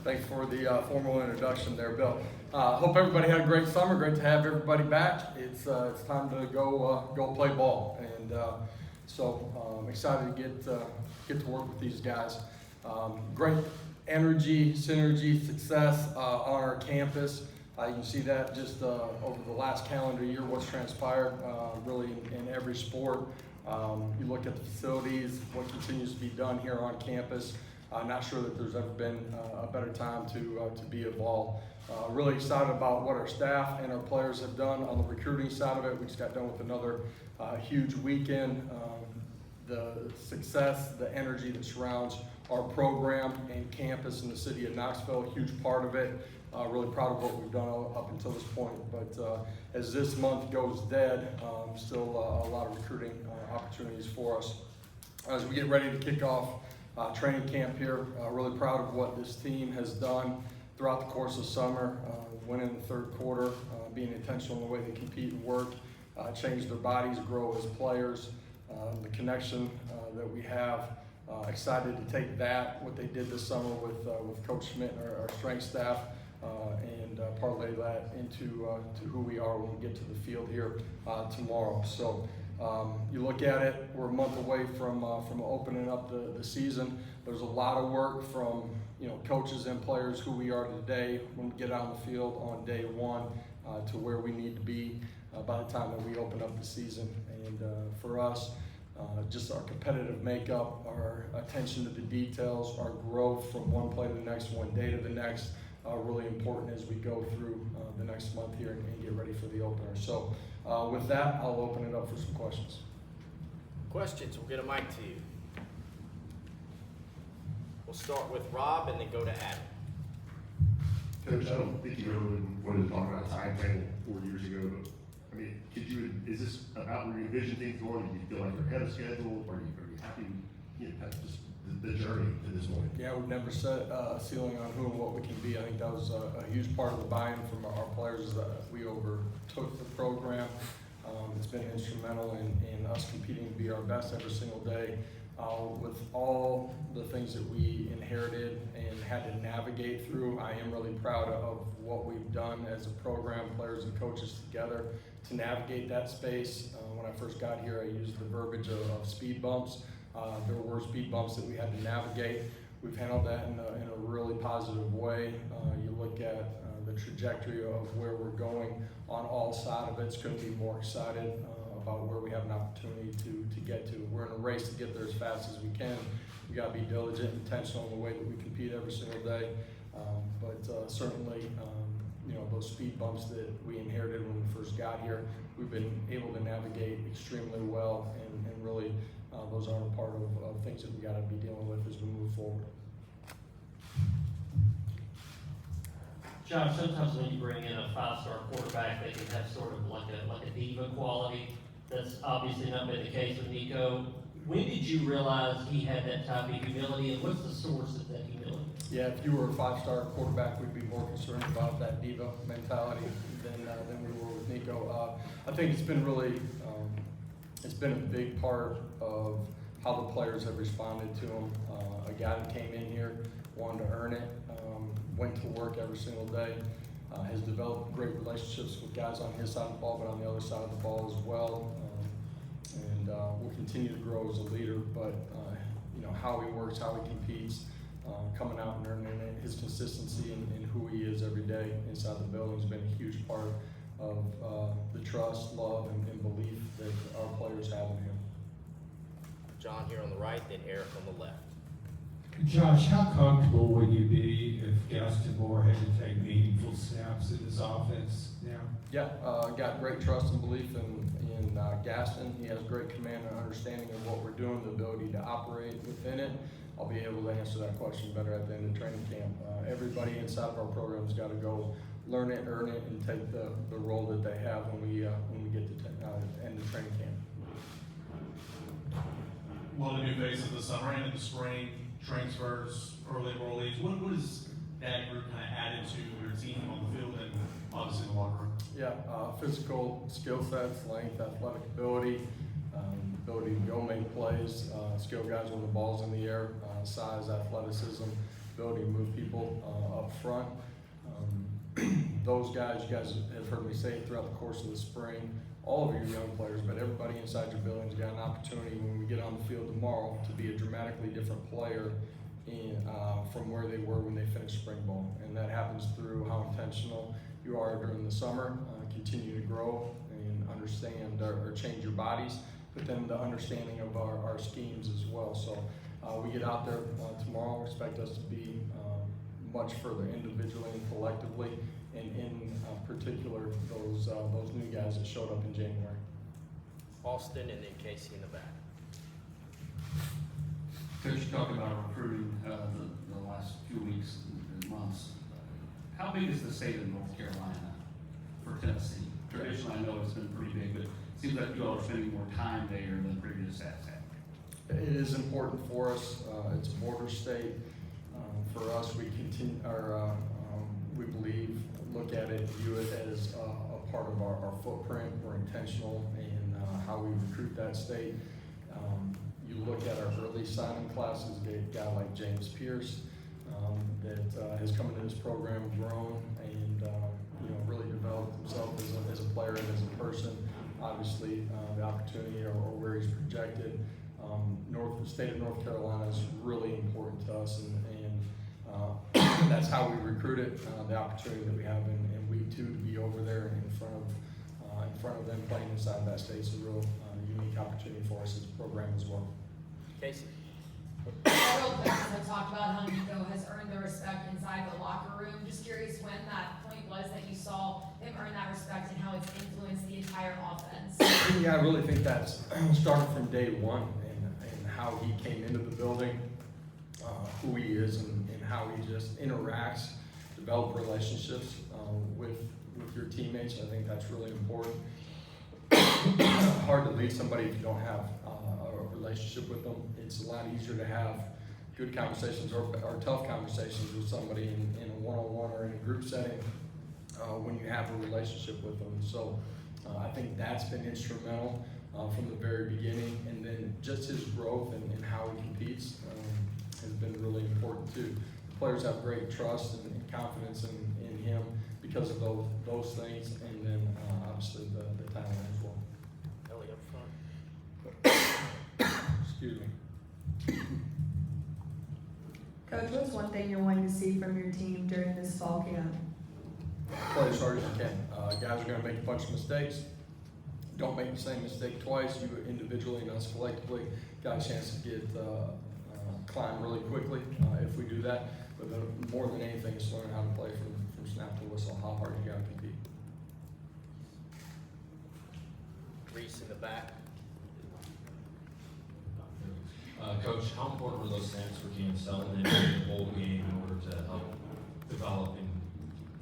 Thanks for the formal introduction there, Bill. Hope everybody had a great summer. Great to have everybody back. It's time to go play ball, and so I'm excited to get to work with these guys. Great energy, synergy, success on our campus. You can see that just over the last calendar year, what's transpired really in every sport. You look at the facilities, what continues to be done here on campus. I'm not sure that there's ever been a better time to be a Vol. Really excited about what our staff and our players have done on the recruiting side of it. We just got done with another huge weekend. The success, the energy that surrounds our program and campus in the city of Knoxville, a huge part of it. Really proud of what we've done up until this point. But as this month goes dead, still a lot of recruiting opportunities for us. As we get ready to kick off training camp here, really proud of what this team has done throughout the course of summer, winning the third quarter, being intentional in the way they compete and work, change their bodies, grow as players, the connection that we have. Excited to take that, what they did this summer with Coach Schmidt and our strength staff, and parlay that into to who we are when we get to the field here tomorrow. So you look at it, we're a month away from opening up the season. There's a lot of work from coaches and players who we are today when we get out on the field on day one to where we need to be by the time that we open up the season. And for us, just our competitive makeup, our attention to the details, our growth from one play to the next, one day to the next, really important as we go through the next month here and get ready for the opener. So with that, I'll open it up for some questions. Questions, we'll get a mic to you. We'll start with Rob and then go to Adam. Coach, I don't think you ever wanted to talk about timetable 4 years ago, but I mean, is this about where you envision things going? Do you feel like you're ahead of schedule? Are you happy, kind of just the journey to this point? Yeah, we've never set a ceiling on who and what we can be. I think that was a huge part of the buy-in from our players is that we overtook the program. It's been instrumental in us competing to be our best every single day. With all the things that we inherited and had to navigate through, I am really proud of what we've done as a program, players and coaches together to navigate that space. When I first got here, I used the verbiage of speed bumps. There were speed bumps that we had to navigate. We've handled that in a really positive way. You look at the trajectory of where we're going on all sides of it. It's going to be more excited about where we have an opportunity to get to. We're in a race to get there as fast as we can. We got to be diligent, intentional in the way that we compete every single day. But certainly, those speed bumps that we inherited when we first got here, we've been able to navigate extremely well, and really those are a part of things that we got to be dealing with as we move forward. Josh, sometimes when you bring in a five-star quarterback, they can have sort of like a diva quality. That's obviously not been the case with Nico. When did you realize he had that type of humility, and what's the source of that humility? Yeah, if you were a five-star quarterback, we'd be more concerned about that diva mentality than we were with Nico. I think it's been really, it's been a big part of how the players have responded to him. A guy that came in here, wanted to earn it, went to work every single day, has developed great relationships with guys on his side of the ball, but on the other side of the ball as well. And will continue to grow as a leader, but how he works, how he competes, coming out and earning it, his consistency and who he is every day inside the building has been a huge part of the trust, love, and belief that our players have in him. John here on the right, then Eric on the left. Josh, how comfortable would you be if Gaston Moore had to take meaningful snaps in his offense now? Yeah, got great trust and belief in Gaston. He has great command and understanding of what we're doing, the ability to operate within it. I'll be able to answer that question better at the end of training camp. Everybody inside of our program's got to go learn it, earn it, and take the role that they have when we get to end of training camp. A lot of new faces this summer and in the spring, transfers, early enrollees. What is that group kind of added to your team on the field and obviously in the locker room? Yeah, physical skill sets, length, athletic ability, ability to go make plays, skill guys when the ball's in the air, size, athleticism, ability to move people up front. Those guys, you guys have heard me say it throughout the course of the spring, all of your young players, but everybody inside your building's got an opportunity when we get on the field tomorrow to be a dramatically different player from where they were when they finished spring ball. And that happens through how intentional you are during the summer, continue to grow and understand or change your bodies, but then the understanding of our schemes as well. So we get out there tomorrow, expect us to be much further individually and collectively, and in particular those new guys that showed up in January. Austin and then Casey in the back. Coach, you talked about recruiting the last few weeks and months. How big is the state of North Carolina for Tennessee? Traditionally, I know it's been pretty big, but it seems like you all are spending more time there than previous stats have. It is important for us. It's a border state. For us, we continue we believe, look at it, view it as a part of our footprint. We're intentional in how we recruit that state. You look at our early signing classes, a guy like James Pierce that has come into this program, grown, and really developed himself as a player and as a person. Obviously, the opportunity or where he's projected. The state of North Carolina is really important to us, and that's how we recruit it. The opportunity that we have in week 2 to be over there in front of them playing inside that state is a real unique opportunity for us as a program as well. Casey. Several coaches have talked about how Nico has earned the respect inside the locker room. Just curious when that point was that you saw him earn that respect and how it's influenced the entire offense. Yeah, I really think that's started from day one and how he came into the building, who he is, and how he just interacts, develop relationships with your teammates. I think that's really important. Hard to lead somebody if you don't have a relationship with them. It's a lot easier to have good conversations or tough conversations with somebody in a one-on-one or in a group setting when you have a relationship with them. So I think that's been instrumental from the very beginning, and then just his growth and how he competes has been really important too. The players have great trust and confidence in him because of those things, and then obviously the talent as well. Ellie up front. Excuse me. Coach, what's one thing you're wanting to see from your team during this fall camp? Play as hard as you can. Guys are going to make a bunch of mistakes. Don't make the same mistake twice. You individually and us collectively got a chance to get climb really quickly if we do that. But more than anything, is learn how to play from snap to whistle, how hard you got to compete. Reese in the back. Coach, how important were those snaps for Cam Selton in the bowl game in order to help develop and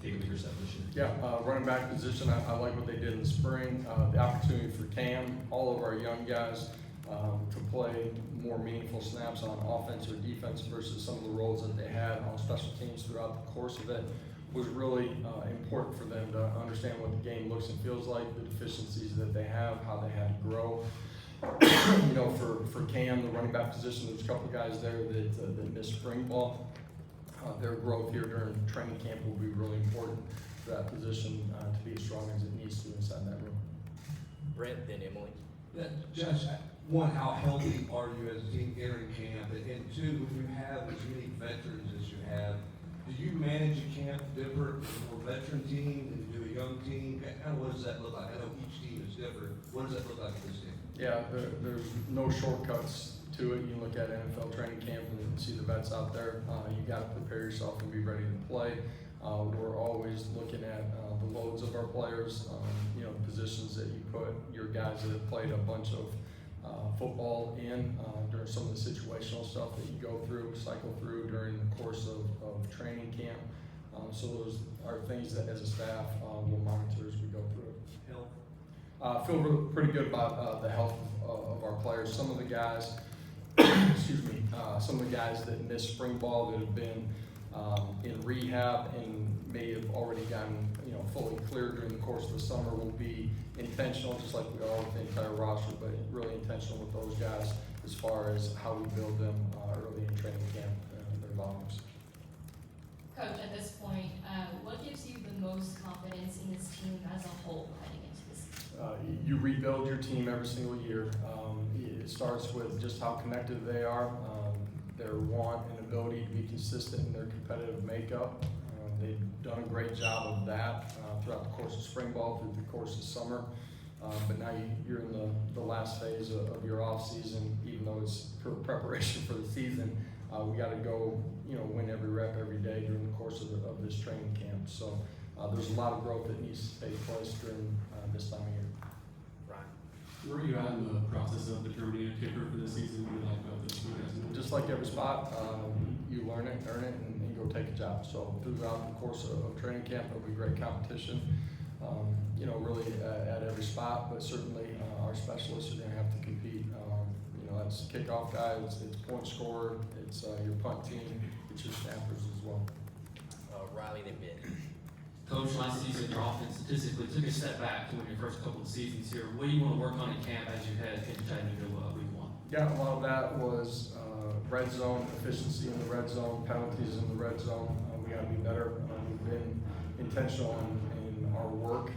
take a bigger step this year? Yeah, running back position, I like what they did in the spring. The opportunity for Cam, all of our young guys, to play more meaningful snaps on offense or defense versus some of the roles that they had on special teams throughout the course of it was really important for them to understand what the game looks and feels like, the deficiencies that they have, how they had to grow. For Cam, the running back position, there's a couple of guys there that missed spring ball. Their growth here during training camp will be really important for that position to be as strong as it needs to inside that room. Brent, then Emily. Yeah, Josh, one, how healthy are you as a team entering camp? And two, when you have as many veterans as you have, do you manage a camp different from a veteran team than you do a young team? Kind of what does that look like? I know each team is different. What does that look like for this team? Yeah, there's no shortcuts to it. You look at NFL training camp and see the vets out there. You got to prepare yourself and be ready to play. We're always looking at the loads of our players, positions that you put your guys that have played a bunch of football in during some of the situational stuff that you go through, cycle through during the course of training camp. So those are things that as a staff we'll monitor as we go through it. Feel pretty good about the health of our players. Some of the guys, some of the guys that missed spring ball that have been in rehab and may have already gotten fully cleared during the course of the summer will be intentional, just like we are with the entire roster, but really intentional with those guys as far as how we build them early in training camp and their volumes. most confidence in this team as a whole heading into this season? You rebuild your team every single year. It starts with just how connected they are, their want and ability to be consistent in their competitive makeup. They've done a great job of that throughout the course of spring ball, through the course of summer. But now you're in the last phase of your off season, even though it's preparation for the season. We got to go, win every rep every day during the course of this training camp. So there's a lot of growth that needs to take place during this time of year. Ryan? Where are you at in the process of determining a kicker for this season? What do you like about this one? Just like every spot, you learn it, earn it, and go take a job. So throughout the course of training camp, there'll be great competition. Really at every spot, but certainly our specialists are going to have to compete. That's kickoff guy, it's point scorer, it's your punt team, it's your snappers as well. Riley, then Ben. Coach, last season your offense statistically took a step back to win your first couple of seasons here. What do you want to work on in camp as you head into Chattanooga week 1? Yeah, a lot of that was red zone efficiency in the red zone, penalties in the red zone. We got to be better. We've been intentional in our work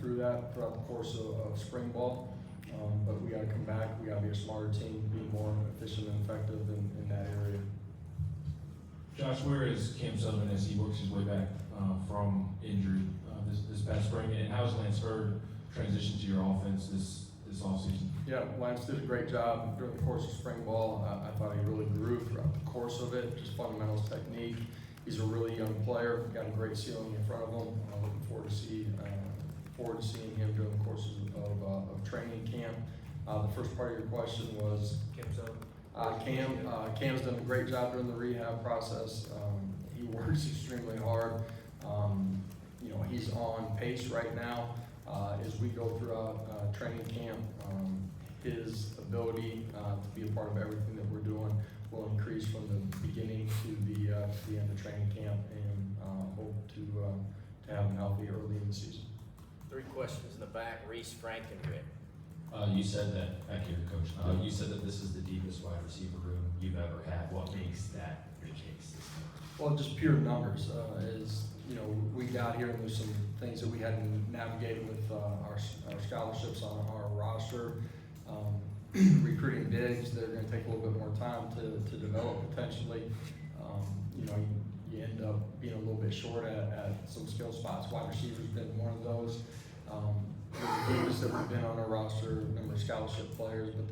through that throughout the course of spring ball. But we got to come back. We got to be a smarter team, be more efficient and effective in that area. Josh, where is Cam Sullivan as he works his way back from injury this past spring? And how has Lance Hurd transitioned to your offense this offseason? Yeah, Lance did a great job during the course of spring ball. I thought he really grew throughout the course of it, just fundamentals, technique. He's a really young player, got a great ceiling in front of him. Looking forward to seeing him during the course of training camp. The first part of your question was Cam's done a great job during the rehab process. He works extremely hard. He's on pace right now as we go throughout training camp. His ability to be a part of everything that we're doing will increase from the beginning to the end of training camp, and hope to have him healthy early in the season. 3 questions in the back. Reese, Frank, and Rick. You said that, back here, Coach, you said that this is the deepest wide receiver room you've ever had. What makes that the case? Well, just pure numbers. We got here and there's some things that we had to navigate with our scholarships on our roster. Recruiting bigs, they're going to take a little bit more time to develop potentially. You end up being a little bit short at some skill spots. Wide receivers been one of those. The deepest that we've been on our roster, number of scholarship players, but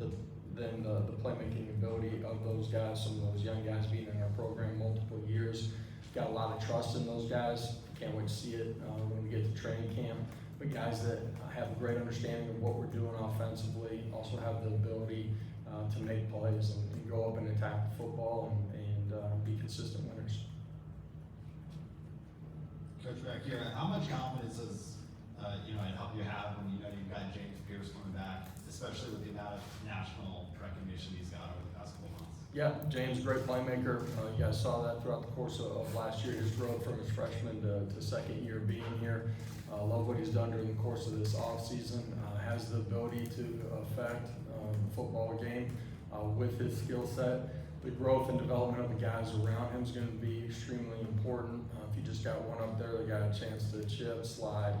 then the playmaking ability of those guys, some of those young guys being in our program multiple years, got a lot of trust in those guys. Can't wait to see it when we get to training camp. But guys that have a great understanding of what we're doing offensively, also have the ability to make plays and go up and attack the football and be consistent winners. Coach, back here, how much confidence does it help you have when you've got James Pierce coming back, especially with the amount of national recognition he's got over the past couple months? Yeah, James, great playmaker. You guys saw that throughout the course of last year, his growth from his freshman to second year being here. Love what he's done during the course of this offseason. Has the ability to affect the football game with his skill set. The growth and development of the guys around him is going to be extremely important. If you just got one up there that got a chance to chip, slide,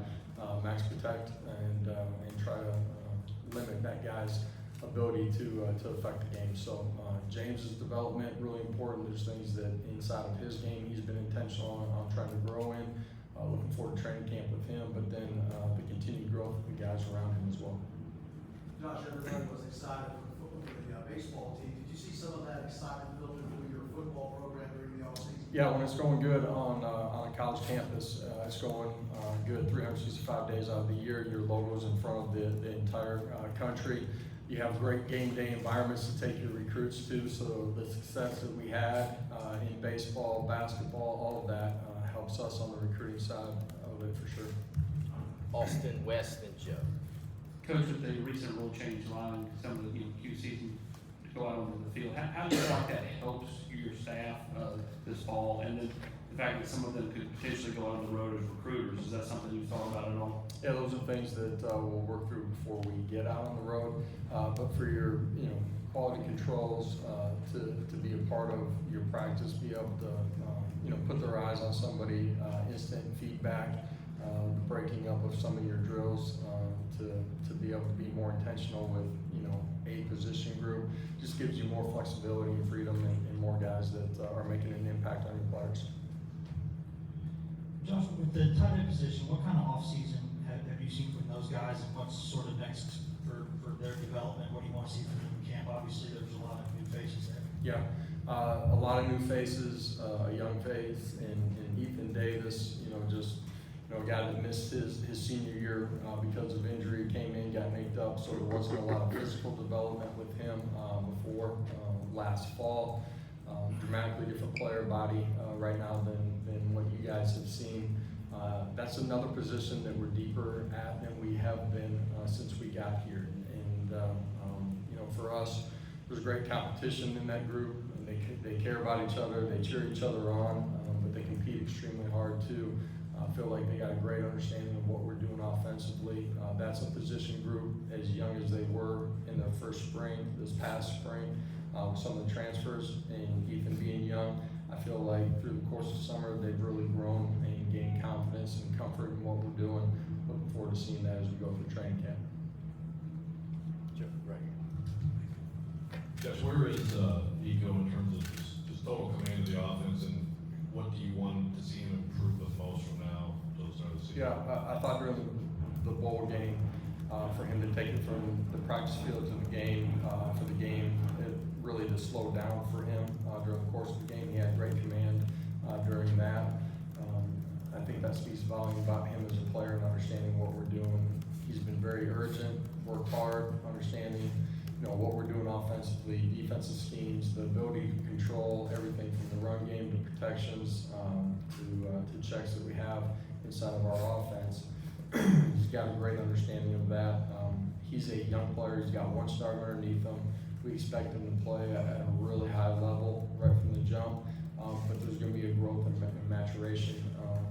max protect, and try to limit that guy's ability to affect the game. So James's development really important. There's things that inside of his game he's been intentional on trying to grow in. Looking forward to training camp with him, but then the continued growth of the guys around him as well. Josh, everybody was excited for the baseball team. Did you see some of that excitement filter through your football program during the offseason? Yeah, when it's going good on a college campus, it's going good 365 days out of the year. Your logo's in front of the entire country. You have great game day environments to take your recruits to, so the success that we had in baseball, basketball, all of that helps us on the recruiting side of it for sure. Austin, West, and Joe. Coach, with the recent rule change allowing some of the QCs to go out onto the field, how do you feel like that helps your staff this fall? And then the fact that some of them could potentially go out on the road as recruiters, is that something you've thought about at all? Yeah, those are things that we'll work through before we get out on the road. But for your quality controls to be a part of your practice, be able to put their eyes on somebody, instant feedback, breaking up of some of your drills, to be able to be more intentional with, a position group. Just gives you more flexibility and freedom and more guys that are making an impact on your players. Josh, with the tight end position, what kind of offseason have you seen from those guys, and what's sort of next for their development? What do you want to see from them in camp? Obviously, there's a lot of new faces there. Yeah, a lot of new faces, a young face, and Ethan Davis, a guy that missed his senior year because of injury, came in, got nicked up, so there wasn't a lot of physical development with him before last fall. Dramatically different player body right now than what you guys have seen. That's another position that we're deeper at than we have been since we got here. And for us, there's great competition in that group. And they care about each other, they cheer each other on, but they compete extremely hard too. I feel like they got a great understanding of what we're doing offensively. That's a position group as young as they were in their first spring, this past spring, with some of the transfers, and Ethan being young. I feel like through the course of summer, they've really grown and gained confidence and comfort in what we're doing. Looking forward to seeing that as we go through training camp. Right here. Josh, where is Nico in terms of just total command of the offense, and what do you want to see him improve the most from now till the start of the season? Yeah, I thought during the bowl game, for him to take it from the practice field to the game, for the game, it really just slowed down for him during the course of the game. He had great command during that. I think that speaks volume about him as a player and understanding what we're doing. He's been very urgent, worked hard, understanding what we're doing offensively, defensive schemes, the ability to control everything from the run game to protections to checks that we have inside of our offense. He's got a great understanding of that. He's a young player. He's got one start underneath him. We expect him to play at a really high level right from the jump, but there's going to be a growth and maturation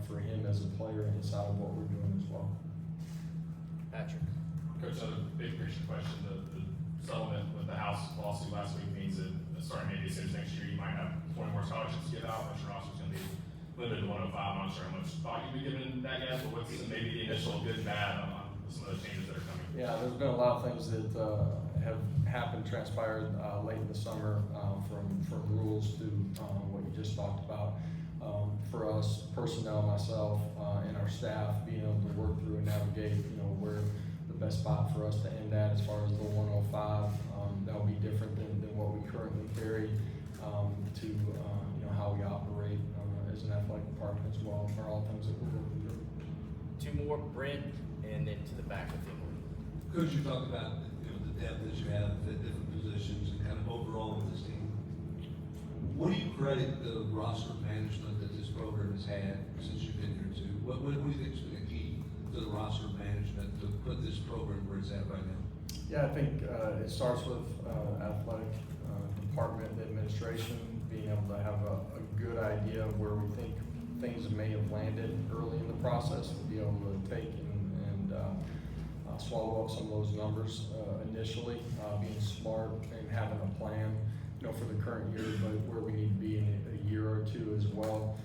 for him as a player inside of what we're doing as well. Patrick. Coach, another big picture question. The settlement with the House lawsuit last week means that starting maybe as soon as next year, you might have 20 more scholarships to give out. I'm not sure roster's going to be limited to 105. I'm not sure how much thought you'd be given that yet, but what's maybe the initial good and bad on some of those changes that are coming? Yeah, there's been a lot of things that have happened, transpired late in the summer, from rules to what you just talked about. For us, personnel, myself, and our staff, being able to work through and navigate, where the best spot for us to end at as far as the 105, that'll be different than what we currently carry, to how we operate as an athletic department as well, are all things that we're working through. Two more, Brent, and then to the back of the room. Coach, you talked about the depth that you have at different positions and kind of overall with this team. What do you credit the roster management that this program has had since you've been here to? What do you think has been a key to the roster management to put this program where it's at right now? Yeah, I think it starts with athletic department administration, being able to have a good idea of where we think things may have landed early in the process, to be able to take and swallow up some of those numbers initially, being smart and having a plan, for the current year, but where we need to be in a year or two as well.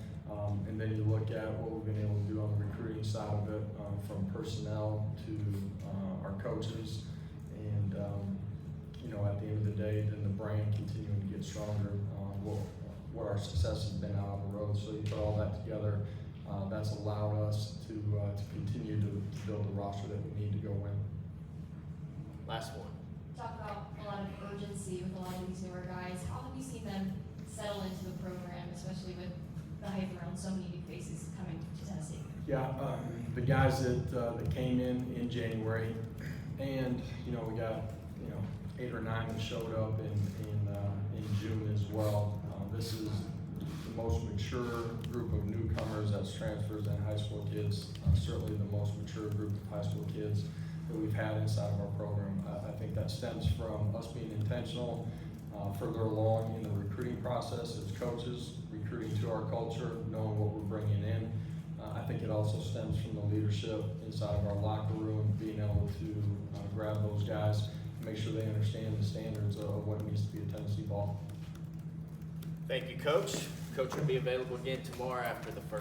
And then you look at what we've been able to do on the recruiting side of it, from personnel to our coaches, and at the end of the day, then the brand continuing to get stronger. What our success has been out on the road. So you put all that together, that's allowed us to continue to build the roster that we need to go win. Last one. Talk about a lot of urgency with a lot of these newer guys. How have you seen them settle into the program, especially with the hype around so many new faces coming to Tennessee? Yeah, the guys that came in January, and we got 8 or 9 that showed up in June as well. This is the most mature group of newcomers, that's transfers and high school kids. Certainly the most mature group of high school kids that we've had inside of our program. I think that stems from us being intentional, further along in the recruiting process as coaches, recruiting to our culture, knowing what we're bringing in. I think it also stems from the leadership inside of our locker room, being able to grab those guys, make sure they understand the standards of what it means to be a Tennessee ball. Thank you, Coach. Coach will be available again tomorrow after the first